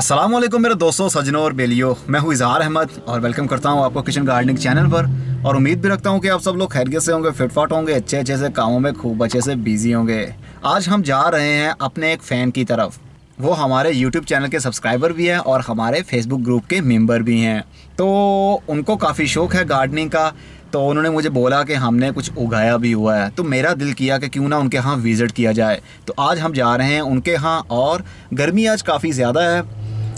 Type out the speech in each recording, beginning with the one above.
अस्सलामुअलैकुम मेरे दोस्तों, सजनों और बेलियो। मैं हूँ इजहार अहमद और वेलकम करता हूँ आपको किचन गार्डनिंग चैनल पर। और उम्मीद भी रखता हूँ कि आप सब लोग खैरियत से होंगे, फिटफाट होंगे, अच्छे अच्छे से कामों में खूब अच्छे से बिजी होंगे। आज हम जा रहे हैं अपने एक फ़ैन की तरफ। वो हमारे यूट्यूब चैनल के सब्सक्राइबर भी हैं और हमारे फेसबुक ग्रुप के मेंबर भी हैं। तो उनको काफ़ी शौक़ है गार्डनिंग का। तो उन्होंने मुझे बोला कि हमने कुछ उगाया भी हुआ है, तो मेरा दिल किया कि क्यों ना उनके यहाँ विज़िट किया जाए। तो आज हम जा रहे हैं उनके यहाँ। और गर्मी आज काफ़ी ज़्यादा है।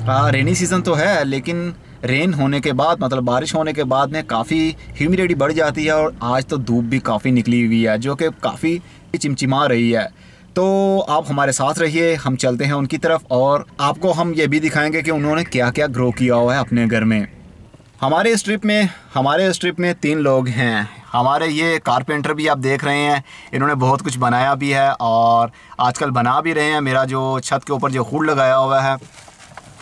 रेनी सीज़न तो है, लेकिन रेन होने के बाद मतलब बारिश होने के बाद में काफ़ी ह्यूमिडिटी बढ़ जाती है। और आज तो धूप भी काफ़ी निकली हुई है जो कि काफ़ी चिमचिमा रही है। तो आप हमारे साथ रहिए, हम चलते हैं उनकी तरफ और आपको हम ये भी दिखाएंगे कि उन्होंने क्या क्या ग्रो किया हुआ है अपने घर में। हमारे स्ट्रिप में 3 लोग हैं। हमारे ये कारपेंटर भी आप देख रहे हैं, इन्होंने बहुत कुछ बनाया भी है और आजकल बना भी रहे हैं। मेरा जो छत के ऊपर जो हुड लगाया हुआ है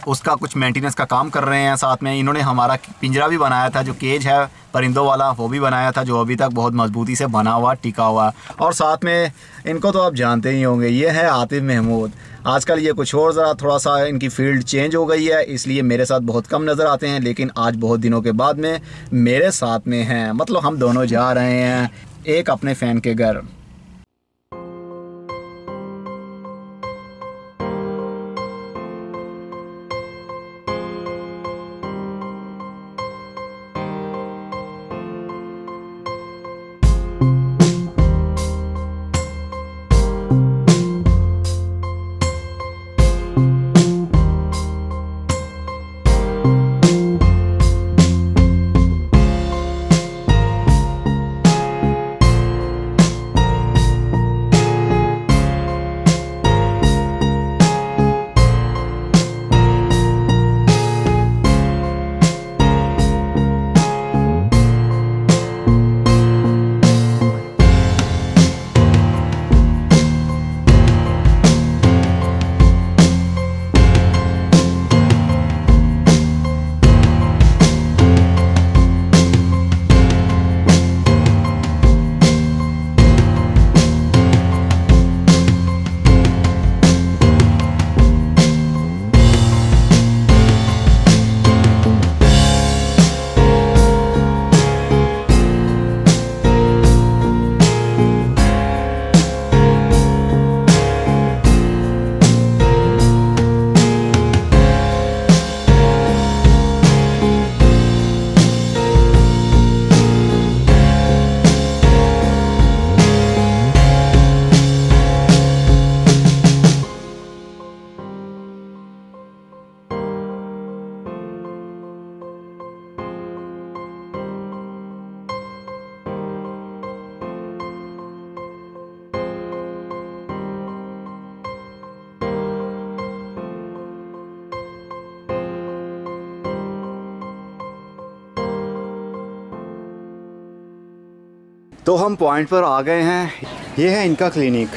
उसका कुछ मेंटेनेंस का काम कर रहे हैं। साथ में इन्होंने हमारा पिंजरा भी बनाया था, जो केज है परिंदों वाला, वो भी बनाया था, जो अभी तक बहुत मजबूती से बना हुआ टिका हुआ। और साथ में इनको तो आप जानते ही होंगे, ये है आतिफ महमूद। आजकल ये कुछ और ज़रा थोड़ा सा इनकी फील्ड चेंज हो गई है, इसलिए मेरे साथ बहुत कम नज़र आते हैं। लेकिन आज बहुत दिनों के बाद में मेरे साथ में हैं, मतलब हम दोनों जा रहे हैं एक अपने फ़ैन के घर। तो हम पॉइंट पर आ गए हैं। ये है इनका clinic,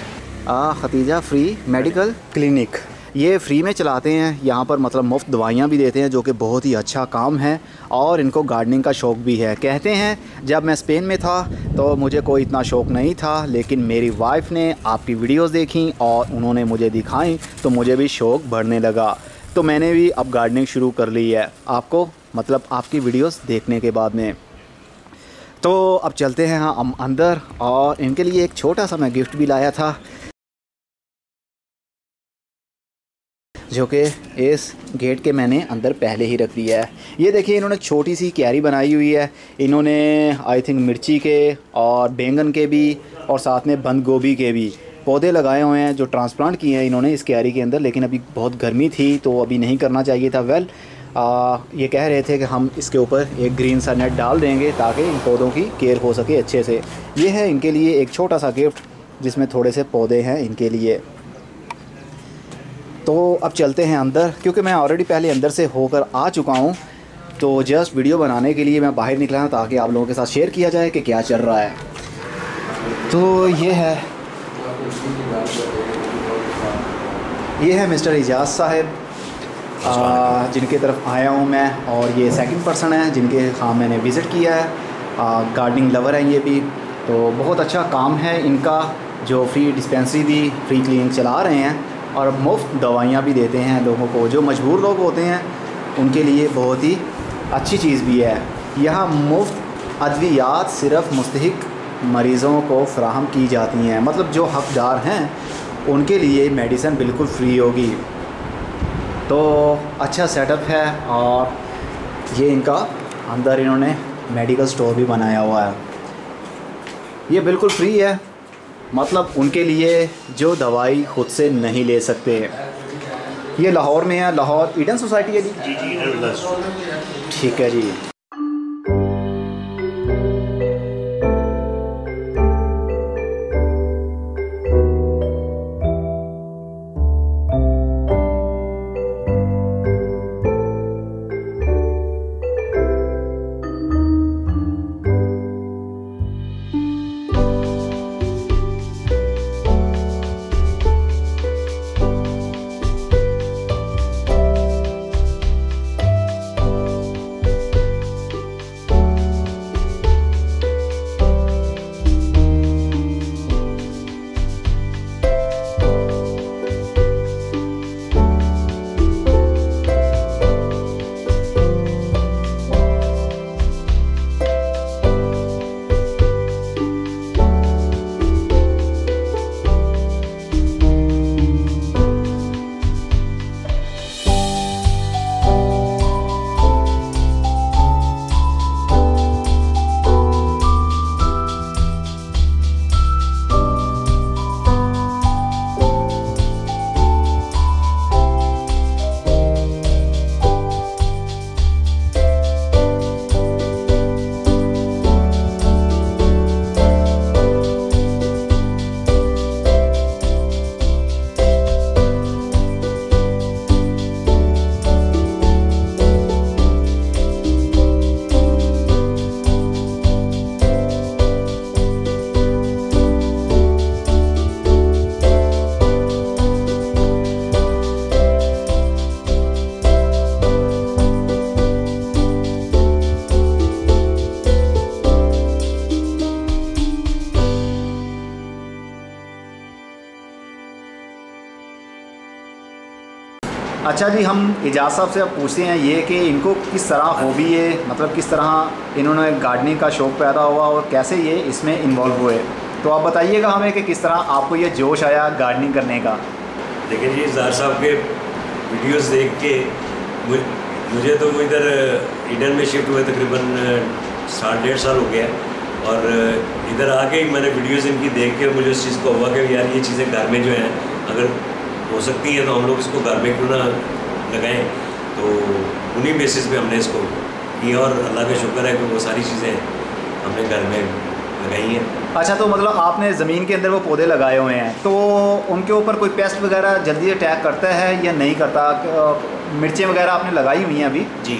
Khatija free medical clinic. ये फ्री में चलाते हैं यहाँ पर, मतलब मुफ्त दवाइयाँ भी देते हैं, जो कि बहुत ही अच्छा काम है। और इनको गार्डनिंग का शौक़ भी है। कहते हैं जब मैं स्पेन में था तो मुझे कोई इतना शौक़ नहीं था, लेकिन मेरी वाइफ ने आपकी वीडियोस देखी और उन्होंने मुझे दिखाई तो मुझे भी शौक़ बढ़ने लगा। तो मैंने भी अब गार्डनिंग शुरू कर ली है, आपको मतलब आपकी वीडियोस देखने के बाद में। तो अब चलते हैं हम अंदर। और इनके लिए एक छोटा सा मैं गिफ्ट भी लाया था, जो कि इस गेट के मैंने अंदर पहले ही रख दिया है। ये देखिए, इन्होंने छोटी सी क्यारी बनाई हुई है। इन्होंने आई थिंक मिर्ची के और बैंगन के भी और साथ में बंद गोभी के भी पौधे लगाए हुए हैं, जो ट्रांसप्लांट किए हैं इन्होंने इस क्यारी के अंदर। लेकिन अभी बहुत गर्मी थी तो अभी नहीं करना चाहिए था। ये कह रहे थे कि हम इसके ऊपर एक ग्रीन सा नेट डाल देंगे ताकि इन पौधों की केयर हो सके अच्छे से। ये है इनके लिए एक छोटा सा गिफ्ट, जिसमें थोड़े से पौधे हैं इनके लिए। तो अब चलते हैं अंदर, क्योंकि मैं ऑलरेडी पहले अंदर से होकर आ चुका हूँ। तो जस्ट वीडियो बनाने के लिए मैं बाहर निकला हूँ ताकि आप लोगों के साथ शेयर किया जाए कि क्या चल रहा है। तो ये है मिस्टर इजाज़ साहब, जिनके तरफ आया हूँ मैं। और ये सेकंड पर्सन है जिनके हाँ मैंने विज़िट किया है। गार्डनिंग लवर हैं ये भी, तो बहुत अच्छा काम है इनका। जो फ्री डिस्पेंसरी भी फ्री क्लिनिक चला रहे हैं, और मुफ्त दवाइयाँ भी देते हैं लोगों को। जो मजबूर लोग होते हैं उनके लिए बहुत ही अच्छी चीज़ भी है। यहाँ मुफ्त अद्वियात सिर्फ़ मुस्तहिक मरीज़ों को फ़राहम की जाती हैं, मतलब जो हक़दार हैं उनके लिए मेडिसिन बिल्कुल फ्री होगी। तो अच्छा सेटअप है और ये इनका अंदर इन्होंने मेडिकल स्टोर भी बनाया हुआ है। ये बिल्कुल फ्री है, मतलब उनके लिए जो दवाई ख़ुद से नहीं ले सकते। ये लाहौर में है, लाहौर ईडन सोसाइटी है जी? जी, ठीक है जी। अच्छा जी, हम इजाज़ साहब से अब पूछते हैं ये कि इनको किस तरह हॉबी है, मतलब किस तरह इन्होंने गार्डनिंग का शौक़ पैदा हुआ और कैसे ये इसमें इन्वॉल्व हुए। तो आप बताइएगा हमें कि किस तरह आपको ये जोश आया गार्डनिंग करने का। देखिए जी, ज़ार साहब के वीडियोस देख के मुझे तो वो इधर ईडन में शिफ्ट हुए तकरीबन 1.5 साल हो गया, और इधर आके ही मैंने वीडियोस इनकी देख के मुझे इस चीज़ को हुआ कि यार ये चीज़ें घर में जो हैं अगर हो सकती है तो हम लोग इसको घर में क्यों ना लगाएं। तो उन्हीं बेसिस पे हमने इसको किया और अल्लाह का शुक्र है कि वो सारी चीज़ें हमने घर में लगाई हैं। अच्छा, तो मतलब आपने ज़मीन के अंदर वो पौधे लगाए हुए हैं, तो उनके ऊपर कोई पेस्ट वगैरह जल्दी अटैक करता है या नहीं करता? मिर्चें वगैरह आपने लगाई हुई हैं अभी जी,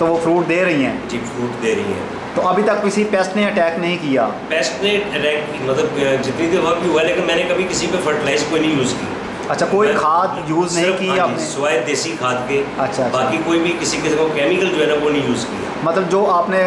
तो वो फ्रूट दे रही हैं? जी, फ्रूट दे रही हैं। तो अभी तक किसी पेस्ट ने अटैक नहीं किया? पेस्ट ने अटैक मतलब जितनी दफ़ा भी हुआ, लेकिन मैंने कभी किसी पे फर्टिलाइज कोई नहीं यूज़ की। अच्छा, कोई खाद यूज़ नहीं की आपने? सिवाय देसी खाद के। अच्छा, बाकी कोई भी किसी किस्म का केमिकल जो है ना वो नहीं यूज़ किया। मतलब जो आपने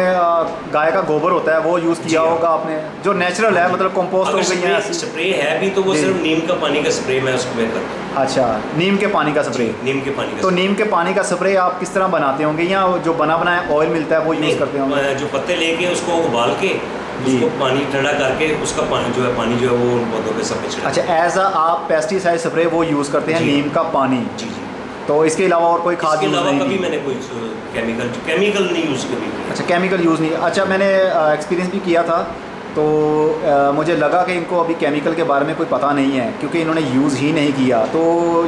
गाय का गोबर होता है वो यूज़ किया होगा आपने, जो नेचुरल है, मतलब कंपोस्ट हो गई है। स्प्रे है भी तो वो सिर्फ नीम का पानी का स्प्रे मैं उसको मैं करता हूँ। अच्छा, नीम के पानी का स्प्रे? नीम के पानी का। तो नीम के पानी का स्प्रे आप किस तरह बनाते होंगे, या जो बना बनाया ऑयल मिलता है वो यूज़ करते होंगे? जो पत्ते लेके उसको उबाल के उसको पानी ठंडा करके उसका पानी जो है वो उन पौधों पे सब छिड़कते हैं। अच्छा, एज आप पेस्टिसाइड स्प्रे वो यूज़ करते हैं, नीम का पानी? जी जी। तो इसके अलावा और कोई खाद? इसके अलावा कभी मैंने कोई केमिकल नहीं यूज़ कभी। अच्छा, केमिकल यूज़ नहीं। अच्छा, मैंने एक्सपीरियंस भी किया था, तो मुझे लगा कि इनको अभी केमिकल के बारे में कोई पता नहीं है, क्योंकि इन्होंने यूज़ ही नहीं किया। तो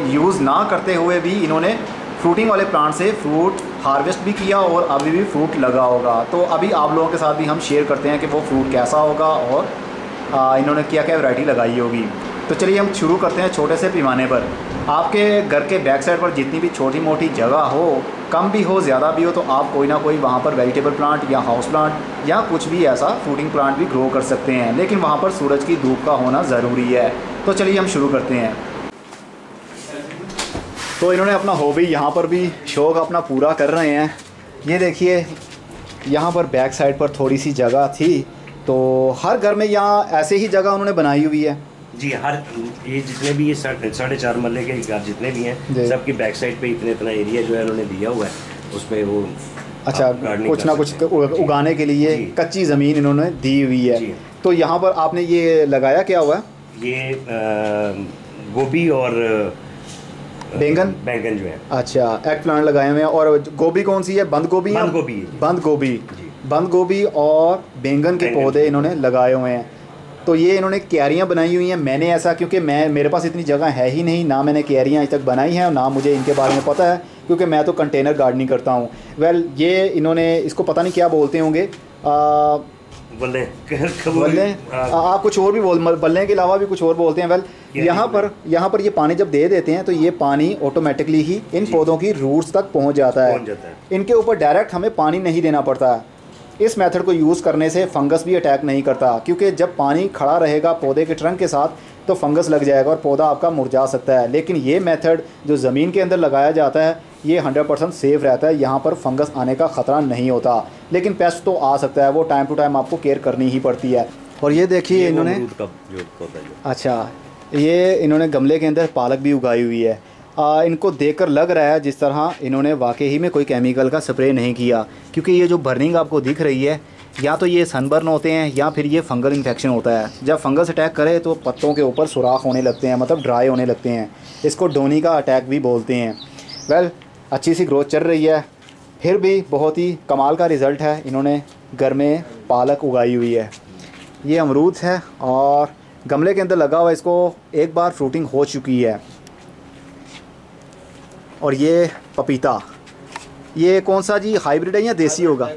यूज़ ना करते हुए भी इन्होंने फ्रूटिंग वाले प्लांट से फ्रूट हार्वेस्ट भी किया और अभी भी फ्रूट लगा होगा। तो अभी आप लोगों के साथ भी हम शेयर करते हैं कि वो फ्रूट कैसा होगा और इन्होंने क्या क्या वैरायटी लगाई होगी। तो चलिए हम शुरू करते हैं छोटे से पैमाने पर। आपके घर के बैक साइड पर जितनी भी छोटी मोटी जगह हो, कम भी हो ज़्यादा भी हो, तो आप कोई ना कोई वहाँ पर वेजिटेबल प्लांट या हाउस प्लांट या कुछ भी ऐसा फ्रूटिंग प्लांट भी ग्रो कर सकते हैं, लेकिन वहाँ पर सूरज की धूप का होना ज़रूरी है। तो चलिए हम शुरू करते हैं। तो इन्होंने अपना हॉबी यहाँ पर भी शौक़ अपना पूरा कर रहे हैं। ये देखिए, यहाँ पर बैक साइड पर थोड़ी सी जगह थी, तो हर घर में यहाँ ऐसे ही जगह उन्होंने बनाई हुई है। जी, हर ये जितने भी ये 4.5 मरले के घर जितने भी हैं, सबकी बैक साइड पे इतना एरिया जो है उन्होंने दिया हुआ है, उसमें वो अच्छा कुछ ना कुछ उगाने के लिए कच्ची ज़मीन इन्होंने दी हुई है। तो यहाँ पर आपने ये लगाया क्या हुआ है? ये गोभी और बैंगन जो है। अच्छा, एग प्लांट लगाए हुए हैं। और गोभी कौन सी है? बंद गोभी। बंद गोभी और बैंगन के पौधे इन्होंने लगाए हुए हैं। तो ये इन्होंने क्यारियाँ बनाई हुई हैं। मैंने ऐसा, क्योंकि मेरे पास इतनी जगह है ही नहीं, ना मैंने क्यारियाँ अभी तक बनाई हैं और ना मुझे इनके बारे में पता है, क्योंकि मैं तो कंटेनर गार्डनिंग करता हूँ। ये इन्होंने इसको पता नहीं क्या बोलते होंगे, बल्ले आप कुछ और भी बल्ले के अलावा भी कुछ और बोलते हैं। यहाँ पर ये पानी जब दे देते हैं तो ये पानी ऑटोमेटिकली ही इन पौधों की रूट्स तक पहुँच जाता है। इनके ऊपर डायरेक्ट हमें पानी नहीं देना पड़ता। इस मेथड को यूज़ करने से फंगस भी अटैक नहीं करता, क्योंकि जब पानी खड़ा रहेगा पौधे के ट्रंक के साथ तो फंगस लग जाएगा और पौधा आपका मुरझा सकता है। लेकिन ये मेथड जो ज़मीन के अंदर लगाया जाता है ये 100% सेफ़ रहता है। यहाँ पर फंगस आने का ख़तरा नहीं होता, लेकिन पेस्ट तो आ सकता है, वो टाइम टू टाइम आपको केयर करनी ही पड़ती है। और ये देखिए इन्होंने अच्छा, ये इन्होंने गमले के अंदर पालक भी उगाई हुई है। इनको देखकर लग रहा है जिस तरह इन्होंने वाकई ही में कोई केमिकल का स्प्रे नहीं किया, क्योंकि ये जो बर्निंग आपको दिख रही है या तो ये सनबर्न होते हैं या फिर ये फंगल इन्फेक्शन होता है। जब फंगस अटैक करे तो पत्तों के ऊपर सुराख होने लगते हैं, मतलब ड्राई होने लगते हैं। इसको डोनी का अटैक भी बोलते हैं। अच्छी सी ग्रोथ चल रही है, फिर भी बहुत ही कमाल का रिज़ल्ट है। इन्होंने घर में पालक उगाई हुई है। ये अमरूद है और गमले के अंदर लगा हुआ, इसको एक बार फ्रूटिंग हो चुकी है। और ये पपीता, ये कौन सा जी, हाइब्रिड है या देसी होगा?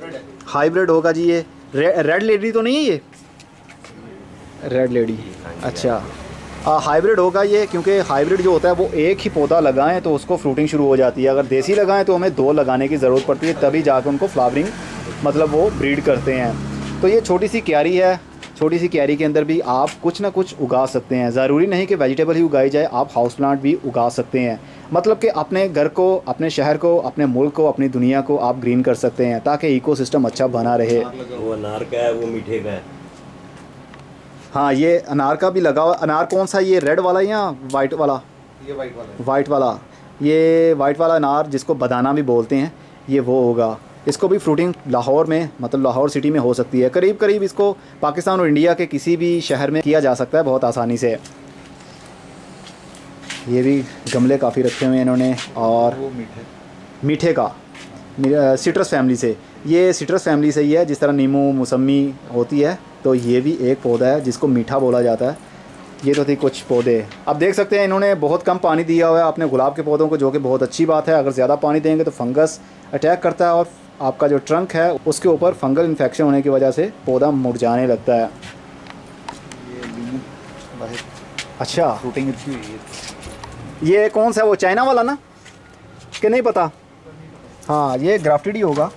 हाइब्रिड होगा जी। ये रेड लेडी तो नहीं है? ये रेड लेडी, अच्छा हाइब्रिड होगा ये, क्योंकि हाइब्रिड जो होता है वो एक ही पौधा लगाएं तो उसको फ्रूटिंग शुरू हो जाती है। अगर देसी लगाएं तो हमें 2 लगाने की ज़रूरत पड़ती है, तभी जाकर उनको फ्लावरिंग मतलब वो ब्रीड करते हैं। तो ये छोटी सी क्यारी है, छोटी सी क्यारी के अंदर भी आप कुछ ना कुछ उगा सकते हैं। ज़रूरी नहीं कि वेजिटेबल ही उगाई जाए, आप हाउस प्लांट भी उगा सकते हैं। मतलब कि अपने घर को, अपने शहर को, अपने मुल्क को, अपनी दुनिया को आप ग्रीन कर सकते हैं, ताकि इकोसिस्टम अच्छा बना रहे। वो अनार का है, वो मीठे का है। हाँ, ये अनार का भी लगा हुआ। अनार कौन सा, ये रेड वाला या वाइट वाला? ये वाइट वाला। वाइट वाला, ये वाइट वाला अनार जिसको बदाना भी बोलते हैं, ये वो होगा। इसको भी फ्रूटिंग लाहौर में, मतलब लाहौर सिटी में हो सकती है। करीब करीब इसको पाकिस्तान और इंडिया के किसी भी शहर में किया जा सकता है बहुत आसानी से। ये भी गमले काफ़ी रखे हुए हैं इन्होंने। और वो मीठे का सिट्रस फैमिली से, ये सिट्रस फैमिली से ही है। जिस तरह नींबू मौसमी होती है, तो ये भी एक पौधा है जिसको मीठा बोला जाता है। ये तो थी कुछ पौधे। अब देख सकते हैं इन्होंने बहुत कम पानी दिया हुआ है अपने गुलाब के पौधों को, जो कि बहुत अच्छी बात है। अगर ज़्यादा पानी देंगे तो फंगस अटैक करता है और आपका जो ट्रंक है उसके ऊपर फंगल इन्फेक्शन होने की वजह से पौधा मुरझाने लगता है। अच्छा, फ्रूटिंग अच्छी हुई है। ये कौन सा है, वो चाइना वाला ना कि नहीं पता? हाँ, ये ग्राफ्टेड ही होगा।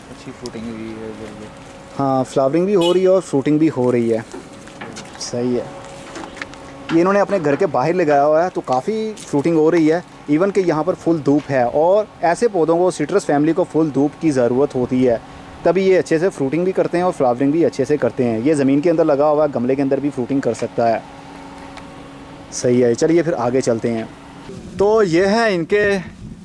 अच्छी फ्रूटिंग हुई है। हाँ, फ्लावरिंग भी हो रही है और फ्रूटिंग भी हो रही है। सही है। ये इन्होंने अपने घर के बाहर लगाया हुआ है तो काफ़ी फ्रूटिंग हो रही है। इवन कि यहाँ पर फुल धूप है, और ऐसे पौधों को, सिट्रस फैमिली को फुल धूप की ज़रूरत होती है, तभी ये अच्छे से फ्रूटिंग भी करते हैं और फ्लावरिंग भी अच्छे से करते हैं। ये ज़मीन के अंदर लगा हुआ है, गमले के अंदर भी फ्रूटिंग कर सकता है। सही है। चलिए फिर आगे चलते हैं। तो ये है इनके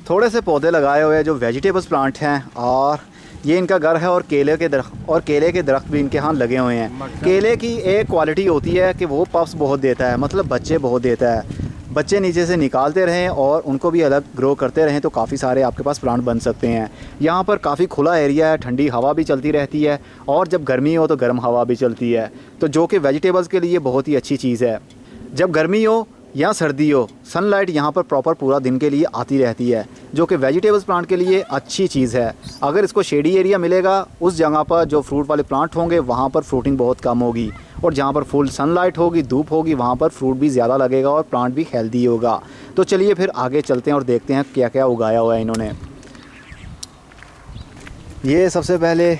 थोड़े से पौधे लगाए हुए जो वेजिटेबल्स प्लांट हैं, और ये इनका घर है। और केले के दरख्त भी इनके यहाँ लगे हुए हैं। केले की एक क्वालिटी होती है कि वो पफ्स बहुत देता है, मतलब बच्चे बहुत देता है। बच्चे नीचे से निकालते रहें और उनको भी अलग ग्रो करते रहें तो काफ़ी सारे आपके पास प्लांट बन सकते हैं। यहाँ पर काफ़ी खुला एरिया है, ठंडी हवा भी चलती रहती है, और जब गर्मी हो तो गर्म हवा भी चलती है, तो जो कि वेजिटेबल्स के लिए बहुत ही अच्छी चीज़ है। जब गर्मी हो या सर्दी हो, सनलाइट यहाँ पर प्रॉपर पूरा दिन के लिए आती रहती है, जो कि वेजिटेबल्स प्लांट के लिए अच्छी चीज़ है। अगर इसको शेडी एरिया मिलेगा, उस जगह पर जो फ्रूट वाले प्लांट होंगे वहाँ पर फ्रूटिंग बहुत कम होगी, और जहाँ पर फुल सनलाइट होगी, धूप होगी, वहाँ पर फ्रूट भी ज़्यादा लगेगा और प्लांट भी हेल्दी होगा। तो चलिए फिर आगे चलते हैं और देखते हैं क्या क्या उगाया हुआ है इन्होंने। ये सबसे पहले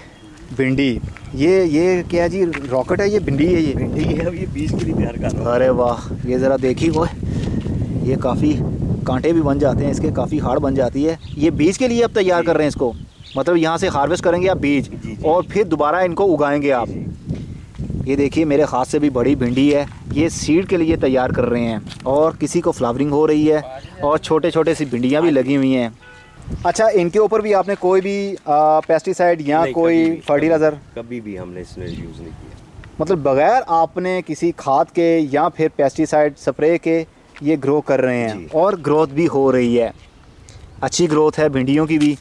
भिंडी, ये क्या है जी, रॉकेट है, ये भिंडी है, ये भिंडी है। अब ये बीज के लिए तैयार कर रहा हूं। अरे वाह, ये ज़रा देखिए, वो ये काफ़ी कांटे भी बन जाते हैं इसके, काफ़ी हार्ड बन जाती है। ये बीज के लिए अब तैयार कर रहे हैं इसको, मतलब यहाँ से हार्वेस्ट करेंगे आप बीज, और फिर दोबारा इनको उगाएंगे आप। ये देखिए मेरे हाथ से भी बड़ी भिंडी है, ये सीड के लिए तैयार कर रहे हैं और किसी को फ्लावरिंग हो रही है और छोटे छोटे सी भिंडियाँ भी लगी हुई हैं। अच्छा, इनके ऊपर भी आपने कोई भी पेस्टिसाइड या कोई फर्टिलाइज़र? कभी भी हमने इसमें यूज़ नहीं किया। मतलब बगैर आपने किसी खाद के या फिर पेस्टिसाइड स्प्रे के ये ग्रो कर रहे हैं और ग्रोथ भी हो रही है, अच्छी ग्रोथ है भिंडियों की भी,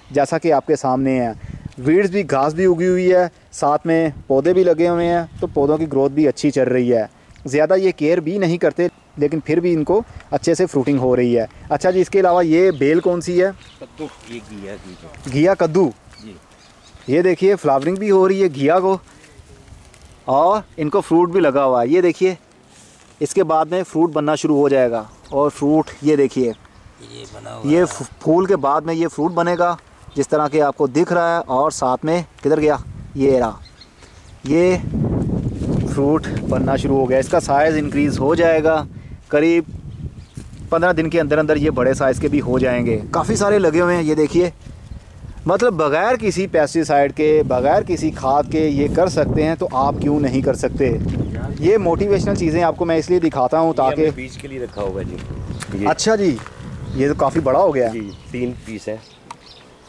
जैसा कि आपके सामने है। वीड्स भी, घास भी उगी हुई है, साथ में पौधे भी लगे हुए हैं, तो पौधों की ग्रोथ भी अच्छी चल रही है। ज़्यादा ये केयर भी नहीं करते, लेकिन फिर भी इनको अच्छे से फ्रूटिंग हो रही है। अच्छा जी, इसके अलावा ये बेल कौन सी है? कद्दू। ये घिया कद्दू जी। ये देखिए फ्लावरिंग भी हो रही है घिया को और इनको फ्रूट भी लगा हुआ है। ये देखिए इसके बाद में फ्रूट बनना शुरू हो जाएगा और फ्रूट ये देखिए ये बना हुआ ये फूल के बाद में ये फ्रूट बनेगा जिस तरह के आपको दिख रहा है। और साथ में किधर गया, ये रहा, ये फ्रूट बनना शुरू हो गया। इसका साइज़ इंक्रीज़ हो जाएगा, करीब 15 दिन के अंदर अंदर ये बड़े साइज़ के भी हो जाएंगे। काफ़ी सारे लगे हुए हैं, ये देखिए। मतलब बग़ैर किसी पेस्टिसाइड के, बग़ैर किसी खाद के ये कर सकते हैं, तो आप क्यों नहीं कर सकते? ये मोटिवेशनल चीज़ें आपको मैं इसलिए दिखाता हूँ ताकि बीज के लिए रखा हुआ है जी। अच्छा जी, ये तो काफ़ी बड़ा हो गया जी, 3 पीस है।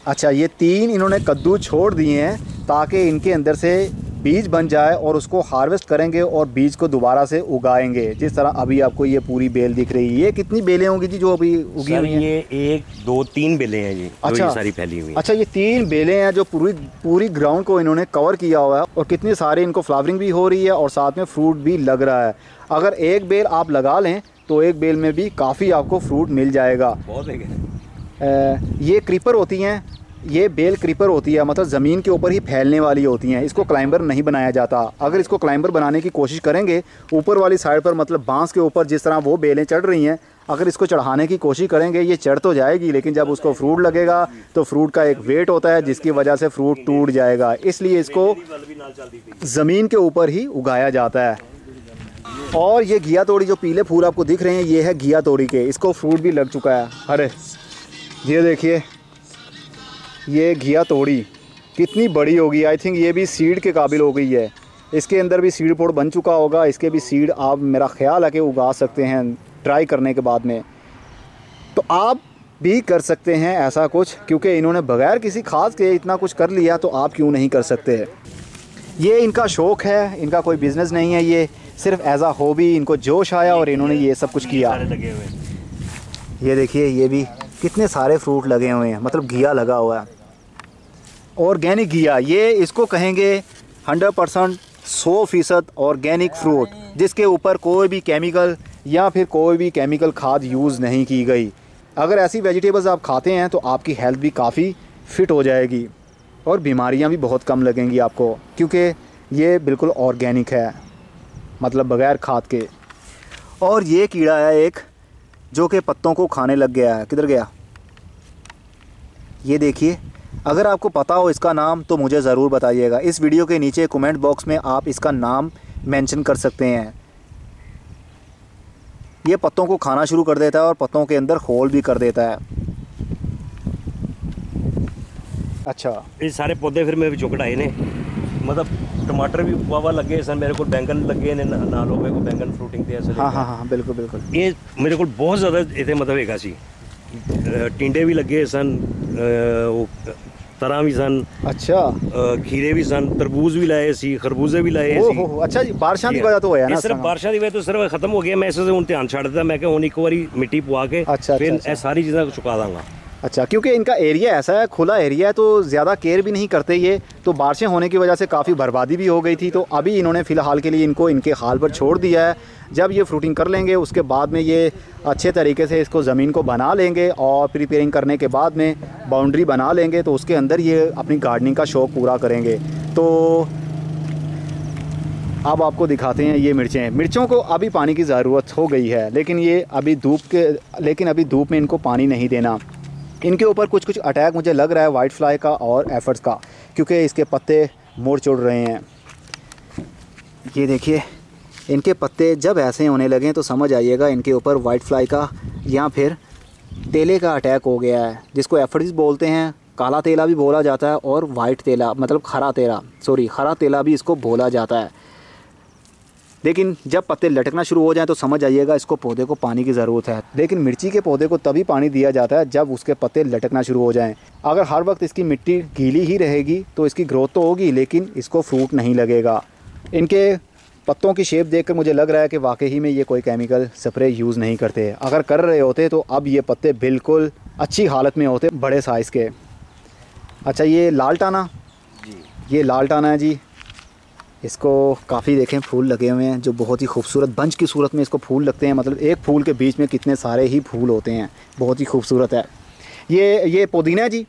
अच्छा, ये 3 इन्होंने कद्दू छोड़ दिए हैं ताकि इनके अंदर से बीज बन जाए और उसको हार्वेस्ट करेंगे और बीज को दोबारा से उगाएंगे। जिस तरह अभी आपको ये पूरी बेल दिख रही है, ये कितनी बेलें होंगी जी जो अभी उगी हुई हैं? ये 1 2 3 बेलें हैं जी। अच्छा, ये सारी फैली हुई हैं। अच्छा, ये 3 बेलें हैं जो पूरी ग्राउंड को इन्होंने कवर किया हुआ है और कितनी सारी इनको फ्लावरिंग भी हो रही है और साथ में फ्रूट भी लग रहा है। अगर एक बेल आप लगा लें तो एक बेल में भी काफ़ी आपको फ्रूट मिल जाएगा। बहुत है। ये क्रीपर होती हैं, ये बेल क्रीपर होती है, मतलब ज़मीन के ऊपर ही फैलने वाली होती हैं। इसको क्लाइंबर नहीं बनाया जाता। अगर इसको क्लाइंबर बनाने की कोशिश करेंगे ऊपर वाली साइड पर, मतलब बांस के ऊपर जिस तरह वो बेलें चढ़ रही हैं, अगर इसको चढ़ाने की कोशिश करेंगे ये चढ़ तो जाएगी, लेकिन जब उसको फ्रूट लगेगा तो फ्रूट का एक वेट होता है जिसकी वजह से फ्रूट टूट जाएगा। इसलिए इसको ज़मीन के ऊपर ही उगाया जाता है। और ये घिया तोड़ी जो पीले फूल आपको दिख रहे हैं, ये है घिया तोड़ी के, इसको फ्रूट भी लग चुका है। अरे ये देखिए, ये घिया तोड़ी कितनी बड़ी होगी। आई थिंक ये भी सीड के काबिल हो गई है। इसके अंदर भी सीड पोड बन चुका होगा। इसके भी सीड आप, मेरा ख्याल है कि उगा सकते हैं ट्राई करने के बाद में। तो आप भी कर सकते हैं ऐसा कुछ, क्योंकि इन्होंने बगैर किसी खास के इतना कुछ कर लिया, तो आप क्यों नहीं कर सकते? ये इनका शौक़ है, इनका कोई बिज़नेस नहीं है, ये सिर्फ एज आ हॉबी इनको जोश आया और इन्होंने ये सब कुछ किया। ये देखिए, ये भी कितने सारे फ्रूट लगे हुए हैं, मतलब घिया लगा हुआ है, ऑर्गेनिक घिया। ये इसको कहेंगे 100% 100% ऑर्गेनिक फ्रूट, जिसके ऊपर कोई भी केमिकल या फिर कोई भी केमिकल खाद यूज़ नहीं की गई। अगर ऐसी वेजिटेबल्स आप खाते हैं तो आपकी हेल्थ भी काफ़ी फिट हो जाएगी और बीमारियां भी बहुत कम लगेंगी आपको, क्योंकि ये बिल्कुल ऑर्गेनिक है, मतलब बग़ैर खाद के। और ये कीड़ा है एक जो कि पत्तों को खाने लग गया है। किधर गया? ये देखिए, अगर आपको पता हो इसका नाम तो मुझे ज़रूर बताइएगा। इस वीडियो के नीचे कमेंट बॉक्स में आप इसका नाम मेंशन कर सकते हैं। ये पत्तों को खाना शुरू कर देता है और पत्तों के अंदर होल भी कर देता है। अच्छा, ये सारे पौधे फिर मैं चुक ढाए ने, मतलब टमाटर भी वावा लगे सन, मेरे को बैंगन लगे ने नाल हो गए को बैंगन फ्रूटिंग ते ऐसे। हाँ हाँ हाँ, बिल्कुल बिल्कुल। ये मेरे को बहुत ज़्यादा इतने मतलब हैगा सी, टिंडे भी लगे सन, तरा भी सन। अच्छा, खीरे भी सन, तरबूज भी लाए सी, खरबूजे भी लाए सी। ओहो, अच्छा जी, बारिशां की वजह तो होया ना? सिर्फ बारिशां की वजह तो सिर्फ खत्म हो गया। मैं इसे हुण ध्यान छड़ दिता, मैं कि हुण एक बारी मिट्टी पवा के फिर ये सारी चीज़ें चुका दांगा। अच्छा, क्योंकि इनका एरिया ऐसा है, खुला एरिया है, तो ज़्यादा केयर भी नहीं करते ये, तो बारिशें होने की वजह से काफ़ी बर्बादी भी हो गई थी। तो अभी इन्होंने फ़िलहाल के लिए इनको इनके हाल पर छोड़ दिया है। जब ये फ्रूटिंग कर लेंगे उसके बाद में ये अच्छे तरीके से इसको ज़मीन को बना लेंगे और प्रिपेयरिंग करने के बाद में बाउंड्री बना लेंगे, तो उसके अंदर ये अपनी गार्डनिंग का शौक़ पूरा करेंगे। तो अब आपको दिखाते हैं ये मिर्चों को अभी पानी की ज़रूरत हो गई है, लेकिन अभी धूप में इनको पानी नहीं देना। इनके ऊपर कुछ अटैक मुझे लग रहा है वाइट फ्लाई का और एफर्ट्स का, क्योंकि इसके पत्ते मुड़ चुड़ रहे हैं। ये देखिए, इनके पत्ते जब ऐसे होने लगें तो समझ आइएगा इनके ऊपर वाइट फ्लाई का या फिर तेले का अटैक हो गया है, जिसको एफर्ट्स बोलते हैं। काला तेला भी बोला जाता है और वाइट तेला मतलब खरा तेला भी इसको बोला जाता है। लेकिन जब पत्ते लटकना शुरू हो जाएं तो समझ आइएगा इसको पौधे को पानी की ज़रूरत है। लेकिन मिर्ची के पौधे को तभी पानी दिया जाता है जब उसके पत्ते लटकना शुरू हो जाएं। अगर हर वक्त इसकी मिट्टी गीली ही रहेगी तो इसकी ग्रोथ तो होगी लेकिन इसको फ्रूट नहीं लगेगा। इनके पत्तों की शेप देखकर मुझे लग रहा है कि वाकई में ये कोई केमिकल स्प्रे यूज़ नहीं करते। अगर कर रहे होते तो अब ये पत्ते बिल्कुल अच्छी हालत में होते, बड़े साइज़ के। अच्छा, ये लाल टाना जी, ये लाल टाना है जी। इसको काफ़ी देखें फूल लगे हुए हैं जो बहुत ही खूबसूरत बंच की सूरत में इसको फूल लगते हैं। मतलब एक फूल के बीच में कितने सारे ही फूल होते हैं, बहुत ही खूबसूरत है। ये पुदीना है जी।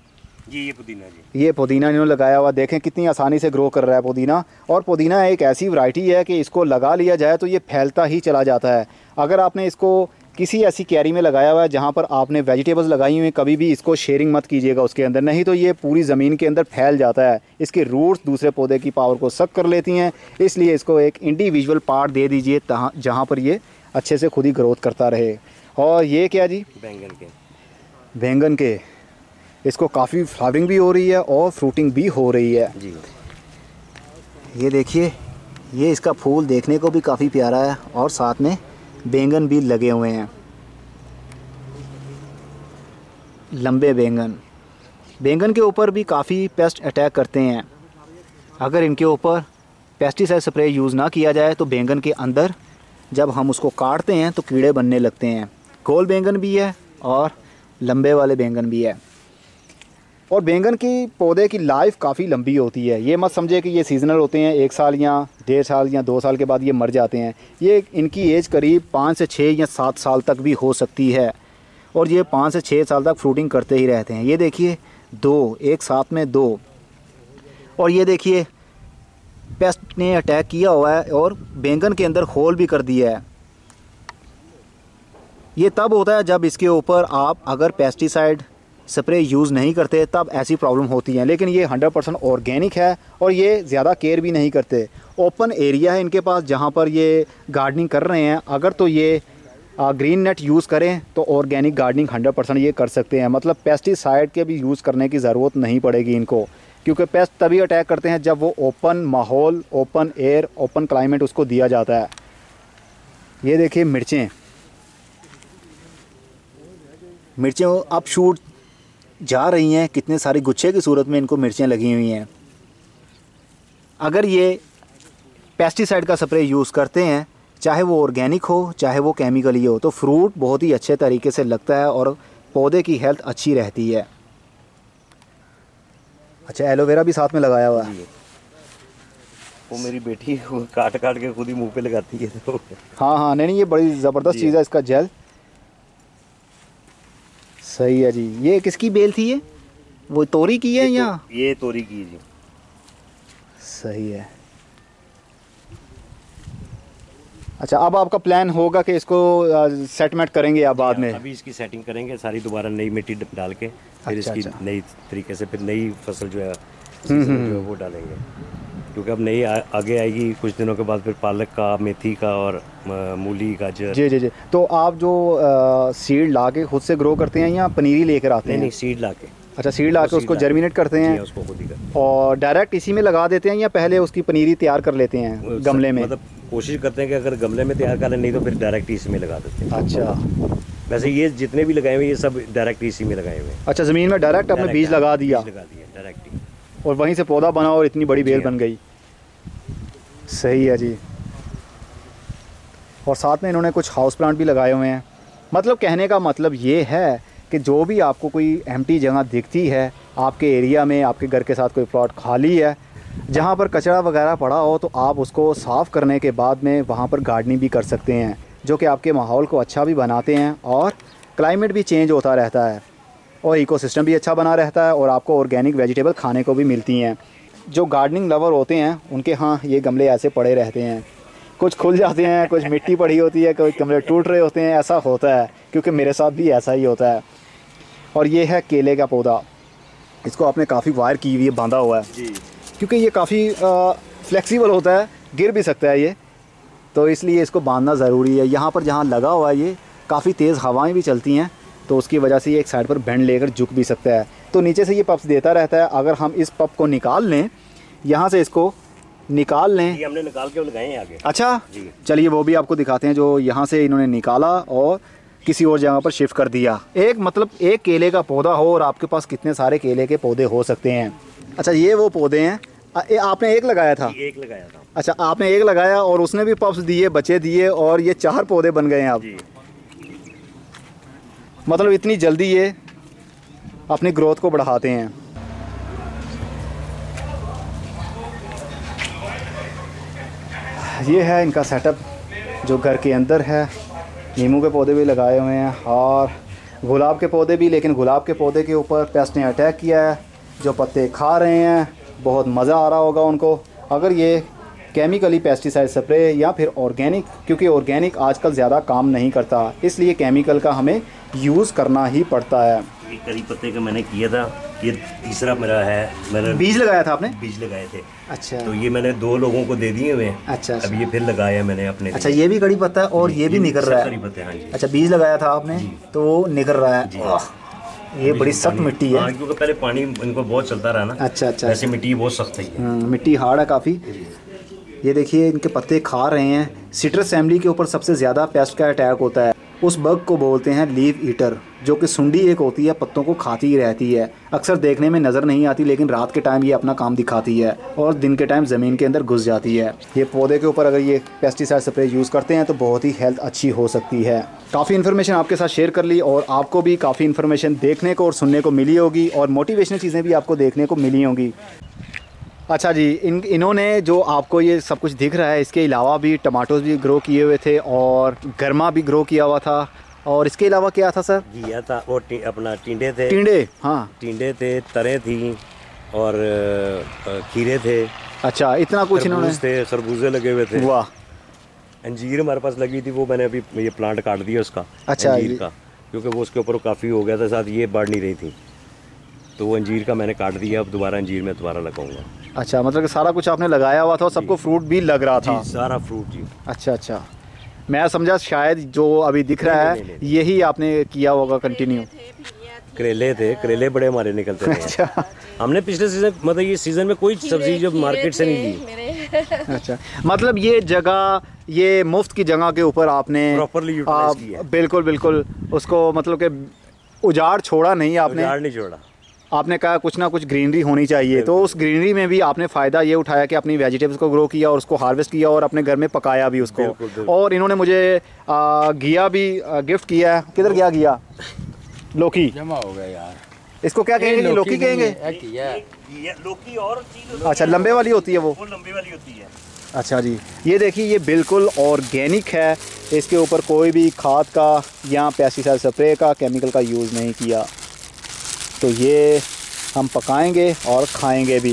ये पुदीना जी, ये पुदीना इन्होंने लगाया हुआ, देखें कितनी आसानी से ग्रो कर रहा है पुदीना। और पुदीना एक ऐसी वैरायटी है कि इसको लगा लिया जाए तो ये फैलता ही चला जाता है। अगर आपने इसको किसी ऐसी क्यारी में लगाया हुआ है जहाँ पर आपने वेजिटेबल्स लगाई हुई हैं, कभी भी इसको शेयरिंग मत कीजिएगा उसके अंदर, नहीं तो ये पूरी ज़मीन के अंदर फैल जाता है। इसके रूट्स दूसरे पौधे की पावर को सक कर लेती हैं, इसलिए इसको एक इंडिविजुअल पार्ट दे दीजिए जहाँ पर ये अच्छे से खुद ही ग्रोथ करता रहे। और ये क्या जी? बैंगन के इसको काफ़ी फ्लावरिंग भी हो रही है और फ्रूटिंग भी हो रही है जी। ये देखिए, ये इसका फूल देखने को भी काफ़ी प्यारा है और साथ में बैंगन भी लगे हुए हैं, लंबे बैंगन के ऊपर भी काफ़ी पेस्ट अटैक करते हैं। अगर इनके ऊपर पेस्टिसाइड स्प्रे यूज़ ना किया जाए तो बैंगन के अंदर जब हम उसको काटते हैं तो कीड़े बनने लगते हैं। गोल बैंगन भी है और लंबे वाले बैंगन भी है। और बैंगन की पौधे की लाइफ काफ़ी लंबी होती है। ये मत समझे कि ये सीज़नल होते हैं, 1 साल या 1.5 साल या 2 साल के बाद ये मर जाते हैं। ये इनकी एज करीब 5 से 6 या 7 साल तक भी हो सकती है और ये 5 से 6 साल तक फ्रूटिंग करते ही रहते हैं। ये देखिए 2 एक साथ में 2। और ये देखिए पेस्ट ने अटैक किया हुआ है और बैंगन के अंदर होल भी कर दिया है। ये तब होता है जब इसके ऊपर आप अगर पेस्टिसाइड स्प्रे यूज़ नहीं करते, तब ऐसी प्रॉब्लम होती है। लेकिन ये 100% ऑर्गेनिक है और ये ज़्यादा केयर भी नहीं करते। ओपन एरिया है इनके पास जहाँ पर ये गार्डनिंग कर रहे हैं। अगर तो ये ग्रीन नेट यूज़ करें तो ऑर्गेनिक गार्डनिंग 100% ये कर सकते हैं। मतलब पेस्टिसाइड के भी यूज़ करने की ज़रूरत नहीं पड़ेगी इनको, क्योंकि पेस्ट तभी अटैक करते हैं जब वो ओपन माहौल, ओपन एयर, ओपन क्लाइमेट उसको दिया जाता है। ये देखिए मिर्चें अब शूट जा रही हैं, कितने सारे गुच्छे की सूरत में इनको मिर्चें लगी हुई हैं। अगर ये पेस्टिसाइड का स्प्रे यूज़ करते हैं, चाहे वो ऑर्गेनिक हो चाहे वो केमिकली हो, तो फ्रूट बहुत ही अच्छे तरीके से लगता है और पौधे की हेल्थ अच्छी रहती है। अच्छा, एलोवेरा भी साथ में लगाया हुआ है। वो मेरी बेटी काट के खुद ही मुंह पे लगाती है तो हाँ, नहीं, ये बड़ी ज़बरदस्त चीज़ है इसका जेल। सही है जी। ये किसकी बेल थी? ये वो तोरी की है या? ये तोरी की जी। सही है। अच्छा, अब आपका प्लान होगा कि इसको सेटमेंट करेंगे या बाद में? अभी इसकी सेटिंग करेंगे सारी, दोबारा नई मिट्टी डाल के फिर इसकी नई तरीके से फिर नई फसल जो है वो डालेंगे, क्योंकि अब नई आगे आएगी कुछ दिनों के बाद, फिर पालक का, मेथी का और मूली, गाजर। जी। तो आप जो सीड ला के खुद से ग्रो करते हैं या पनीरी लेकर आते हैं? नहीं, सीड ला के। अच्छा, सीड ला के उसको जर्मिनेट करते हैं उसको खुद ही करते हैं। और डायरेक्ट इसी में लगा देते हैं या पहले उसकी पनीरी तैयार कर लेते हैं गमले में? मतलब कोशिश करते हैं कि अगर गमले में तैयार कर लें, नहीं तो फिर डायरेक्ट इसी में लगा देते हैं। अच्छा, वैसे ये जितने भी लगाए हुए ये सब डायरेक्ट इसी में लगाए हुए हैं। अच्छा, ज़मीन में डायरेक्ट आपने बीज लगा दिया डायरेक्ट ही, और वहीं से पौधा बना और इतनी बड़ी बेल बन गई। सही है जी। और साथ में इन्होंने कुछ हाउस प्लांट भी लगाए हुए हैं। मतलब कहने का मतलब ये है कि जो भी आपको कोई एम्प्टी जगह दिखती है आपके एरिया में, आपके घर के साथ कोई प्लॉट खाली है जहाँ पर कचरा वगैरह पड़ा हो, तो आप उसको साफ़ करने के बाद में वहाँ पर गार्डनिंग भी कर सकते हैं, जो कि आपके माहौल को अच्छा भी बनाते हैं और क्लाइमेट भी चेंज होता रहता है और इकोसिस्टम भी अच्छा बना रहता है और आपको ऑर्गेनिक वेजिटेबल खाने को भी मिलती हैं। जो गार्डनिंग लवर होते हैं उनके यहाँ ये गमले ऐसे पड़े रहते हैं, कुछ खुल जाते हैं, कुछ मिट्टी पड़ी होती है, कुछ गमले टूट रहे होते हैं। ऐसा होता है, क्योंकि मेरे साथ भी ऐसा ही होता है। और ये है केले का पौधा, इसको आपने काफ़ी वायर की हुई है, बांधा हुआ है जी, क्योंकि ये काफ़ी फ्लेक्सिबल होता है, गिर भी सकता है ये, तो इसलिए इसको बांधना ज़रूरी है। यहाँ पर जहाँ लगा हुआ है ये काफ़ी तेज़ हवाएं भी चलती हैं, तो उसकी वजह से ये एक साइड पर बेंड लेकर झुक भी सकता है। तो नीचे से ये पप्स देता रहता है। अगर हम इस पप को निकाल लें, यहाँ से इसको निकाल लें, ये हमने निकाल के लगाए हैं आगे। अच्छा चलिए वो भी आपको दिखाते हैं जो यहाँ से इन्होंने निकाला और किसी और जगह पर शिफ्ट कर दिया। एक मतलब एक केले का पौधा हो और आपके पास कितने सारे केले के पौधे हो सकते हैं। अच्छा ये वो पौधे हैं, आपने एक लगाया था? एक लगाया था। अच्छा आपने एक लगाया और उसने भी पप्स दिए, बच्चे दिए और ये 4 पौधे बन गए हैं अब। मतलब इतनी जल्दी ये अपनी ग्रोथ को बढ़ाते हैं। ये है इनका सेटअप जो घर के अंदर है। नींबू के पौधे भी लगाए हुए हैं और गुलाब के पौधे भी, लेकिन गुलाब के पौधे के ऊपर पेस्ट ने अटैक किया है। जो पत्ते खा रहे हैं बहुत मज़ा आ रहा होगा उनको। अगर ये केमिकली पेस्टिसाइड स्प्रे या फिर ऑर्गेनिक, क्योंकि ऑर्गेनिक आजकल ज़्यादा काम नहीं करता, इसलिए केमिकल का हमें यूज़ करना ही पड़ता है। ये करी पत्ते का मैंने किया था, ये तीसरा मेरा है। मैंने बीज लगाया था आपने? बीज लगाए थे। अच्छा तो ये मैंने 2 लोगों को दे दिए हुए हैं। अच्छा अब ये फिर लगाया मैंने अपने। अच्छा ये भी कड़ी पत्ता है और ये भी निकल रहा है। करी पत्ते, हाँ जी। अच्छा बीज लगाया था आपने तो वो निकल रहा है। ये बड़ी सख्त मिट्टी है। क्योंकि पहले पानी इनको बहुत चलता रहा ना। अच्छा अच्छा, ऐसी मिट्टी बहुत सख्त है। मिट्टी हार्ड है काफ़ी। ये देखिए इनके पत्ते खा रहे हैं। सिट्रस फैमिली के ऊपर सबसे ज़्यादा पेस्ट का अटैक होता है। उस बग को बोलते हैं लीव ईटर, जो कि सुंडी एक होती है, पत्तों को खाती ही रहती है। अक्सर देखने में नज़र नहीं आती, लेकिन रात के टाइम ये अपना काम दिखाती है और दिन के टाइम ज़मीन के अंदर घुस जाती है। ये पौधे के ऊपर अगर ये पेस्टिसाइड स्प्रे यूज़ करते हैं तो बहुत ही हेल्थ अच्छी हो सकती है। काफ़ी इन्फॉर्मेशन आपके साथ शेयर कर ली और आपको भी काफ़ी इन्फॉर्मेशन देखने को और सुनने को मिली होगी और मोटिवेशनल चीज़ें भी आपको देखने को मिली होंगी। अच्छा जी, इन्होंने जो आपको ये सब कुछ दिख रहा है, इसके अलावा भी टमाटोज भी ग्रो किए हुए थे और गरमा भी ग्रो किया हुआ था। और इसके अलावा क्या था सर? घिया था और अपना टिंडे थे। टिंडे, हाँ टिंडे थे, तरे थी और खीरे थे। अच्छा इतना कुछ इन्होंने थे, सरबूजे लगे हुए थे। वाह। अंजीर हमारे पास लगी थी, वो मैंने अभी ये प्लांट काट दिया उसका। अच्छा अंजीर का, क्योंकि वो उसके ऊपर काफ़ी हो गया था, साथ ये बढ़ नहीं रही थी, तो वो अंजीर का मैंने काट दिया। अब दोबारा अंजीर में दोबारा लगाऊंगा। अच्छा मतलब कि सारा कुछ आपने लगाया हुआ था और सबको फ्रूट भी लग रहा था? सारा फ्रूट जी। अच्छा अच्छा, मैं समझा शायद जो अभी दिख रहा है यही आपने किया होगा कंटिन्यू। करेले थे, करेले बड़े हमारे निकलते थे। अच्छा। हमने पिछले सीजन, मतलब ये सीजन में कोई सब्जी जो मार्केट से नहीं ली। अच्छा, मतलब ये जगह, ये मुफ्त की जगह के ऊपर आपने प्रॉपर्ली यूटिलाइज किया। बिल्कुल बिल्कुल, उसको मतलब कि उजाड़ छोड़ा नहीं आपने। उजाड़ नहीं छोड़ा। आपने कहा कुछ ना कुछ ग्रीनरी होनी चाहिए, तो उस ग्रीनरी में भी आपने फ़ायदा ये उठाया कि अपनी वेजिटेबल्स को ग्रो किया और उसको हार्वेस्ट किया और अपने घर में पकाया भी उसको। बिल्कुल। और इन्होंने मुझे घिया भी गिफ्ट किया है। किधर गया घिया? लौकी जमा हो गया यार। इसको क्या कहेंगे? लौकी कहेंगे? लौकी और चीज। अच्छा, लंबे वाली होती है वो लंबे वाली होती है। अच्छा जी, ये देखिए ये बिल्कुल ऑर्गेनिक है। इसके ऊपर कोई भी खाद का या पेस्टिसाइड स्प्रे का, केमिकल का यूज़ नहीं किया। तो ये हम पकाएंगे और खाएंगे भी,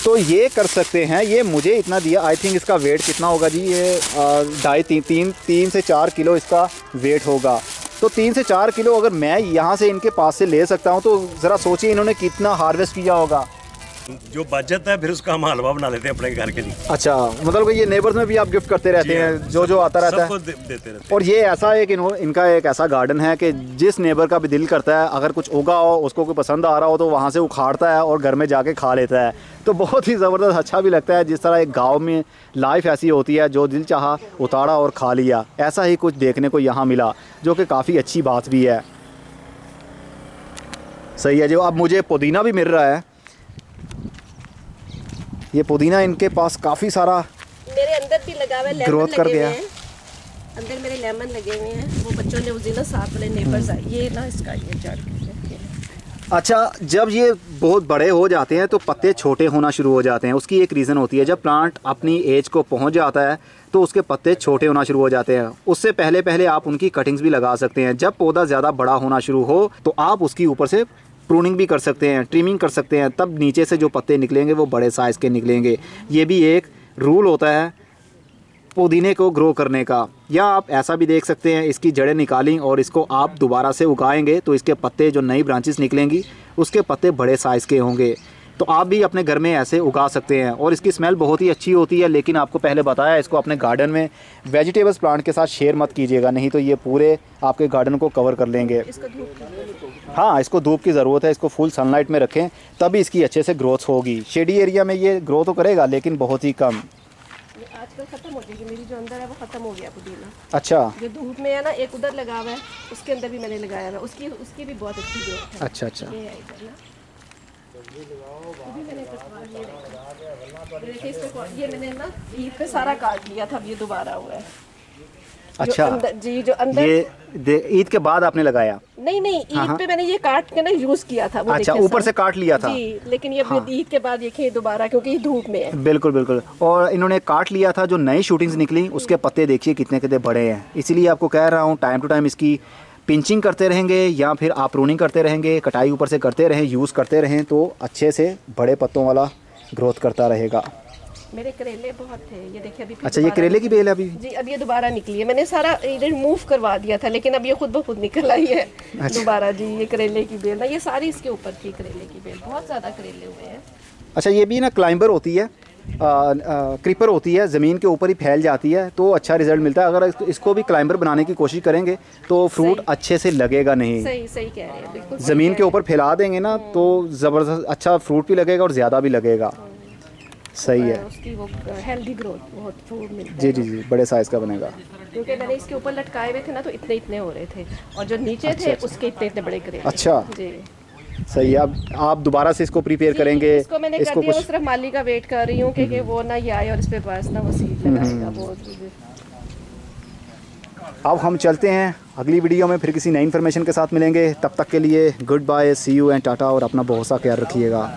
तो ये कर सकते हैं। ये मुझे इतना दिया, आई थिंक इसका वेट कितना होगा जी? ये 3 से 4 किलो इसका वेट होगा। तो 3 से 4 किलो अगर मैं यहाँ से इनके पास से ले सकता हूँ तो ज़रा सोचिए इन्होंने कितना हार्वेस्ट किया होगा। जो बचत है फिर उसका हम हलवा बना लेते हैं अपने घर के लिए। अच्छा, मतलब कि ये नेबर्स में भी आप गिफ्ट करते रहते हैं, जो आता रहता है, देते रहते हैं। और ये ऐसा एक इनका एक ऐसा गार्डन है कि जिस नेबर का भी दिल करता है, अगर कुछ उगा हो, उसको कोई पसंद आ रहा हो, तो वहाँ से उखाड़ता है और घर में जाके खा लेता है। तो बहुत ही ज़बरदस्त अच्छा भी लगता है। जिस तरह एक गाँव में लाइफ ऐसी होती है, जो दिल चाहा उतारा और खा लिया, ऐसा ही कुछ देखने को यहाँ मिला, जो कि काफ़ी अच्छी बात भी है। सही है। जो अब मुझे पुदीना भी मिल रहा है, ये पुदीना इनके पास काफ़ी सारा मेरे अंदर भी लगा हुआ है, ग्रोथ कर गया। अंदर मेरे लेमन लगे हुए हैं। वो बच्चों ने उस दिन ना साथ वाले नेबर्स आए, ये ना इसका ये जड़। अच्छा, जब ये बहुत बड़े हो जाते हैं तो पत्ते छोटे होना शुरू हो जाते हैं। उसकी एक रीज़न होती है, जब प्लांट अपनी एज को पहुंच जाता है तो उसके पत्ते छोटे होना शुरू हो जाते हैं। उससे पहले आप उनकी कटिंग्स भी लगा सकते हैं। जब पौधा ज़्यादा बड़ा होना शुरू हो तो आप उसकी ऊपर से प्रूनिंग भी कर सकते हैं, ट्रिमिंग कर सकते हैं। तब नीचे से जो पत्ते निकलेंगे वो बड़े साइज़ के निकलेंगे। ये भी एक रूल होता है पुदीने को ग्रो करने का। या आप ऐसा भी देख सकते हैं, इसकी जड़ें निकालें और इसको आप दोबारा से उगाएंगे तो इसके पत्ते, जो नई ब्रांचेस निकलेंगी, उसके पत्ते बड़े साइज़ के होंगे। तो आप भी अपने घर में ऐसे उगा सकते हैं और इसकी स्मेल बहुत ही अच्छी होती है। लेकिन आपको पहले बताया, इसको अपने गार्डन में वेजिटेबल्स प्लांट के साथ शेयर मत कीजिएगा, नहीं तो ये पूरे आपके गार्डन को कवर कर लेंगे। इसको धूप की हाँ, इसको धूप की ज़रूरत है, इसको फुल सनलाइट में रखें तभी इसकी अच्छे से ग्रोथ होगी। शेडी एरिया में ये ग्रो तो करेगा लेकिन बहुत ही कम। आजकल खत्म हो जाएगी, मेरी जो अंदर है वो खत्म हो गया पुदीना। अच्छा, जो धूप में है ना, एक उधर लगा हुआ है, उसके अंदर भी मैंने लगाया हुआ है, उसकी भी बहुत अच्छी ग्रोथ है। अच्छा अच्छा। ये है इधर ना, अभी मैंने कटवा लिया। देखिए इसको, ये मैंने ना ईद पे सारा काट लिया था, अब ये दोबारा हुआ है। अच्छा, जो अंदर ये ईद के बाद आपने लगाया? नहीं ईद पे मैंने ये काट के ना यूज किया था। वो अच्छा, ऊपर से काट लिया था जी, लेकिन ये ईद के बाद देखिए दोबारा, क्योंकि ये धूप में है। बिल्कुल बिल्कुल। और इन्होंने काट लिया था, जो नई शूटिंग्स निकली उसके पत्ते देखिए कितने कितने बड़े हैं। इसीलिए आपको कह रहा हूँ टाइम टू टाइम इसकी पिंचिंग करते रहेंगे या फिर आप प्रूनिंग करते रहेंगे, कटाई ऊपर से करते रहें, यूज़ करते रहें तो अच्छे से बड़े पत्तों वाला ग्रोथ करता रहेगा। मेरे करेले बहुत थे, ये देखिए अभी। अच्छा, ये करेले की बेल है अभी? जी, अब ये दोबारा निकली है। मैंने सारा रिमूव करवा दिया था, लेकिन अब ये खुद ब खुद निकल आई है दोबारा। जी, ये करेले की बेल ना, ये सारी इसके ऊपर थी करेले की बेल, बहुत ज़्यादा करेले हुए हैं। अच्छा, ये भी ना क्लाइंबर होती है, क्रीपर होती है, ज़मीन के ऊपर ही फैल जाती है तो अच्छा रिजल्ट मिलता है। अगर इसको भी क्लाइंबर बनाने की कोशिश करेंगे तो फ्रूट अच्छे से लगेगा नहीं। सही कह रहे हैं, बिल्कुल। ज़मीन के ऊपर फैला देंगे ना तो ज़बरदस्त अच्छा फ्रूट भी लगेगा और ज़्यादा भी लगेगा। सही है, उसकी वो हेल्दी ग्रोथ बहुत फूड मिलता है। जी जी जी, बड़े साइज़ का बनेगा। क्योंकि मैंने इसके ऊपर लटकाए हुए थे ना, तो इतने हो रहे थे, और जो नीचे थे उसके इतने बड़े करेले। अच्छा जी, सही है। अब आप दोबारा से इसको प्रिपेयर करेंगे? इसको मैंने कर दिया, सिर्फ माली का वेट कर रही हूँ कि वो ना ये आए और इस पे पास ना वो सीड लगाएगा वो। अब हम चलते हैं, अगली वीडियो में फिर किसी नई इन्फॉर्मेशन के साथ मिलेंगे। तब तक के लिए goodbye, see you and tata, और अपना बहुत सा ख्याल रखिएगा।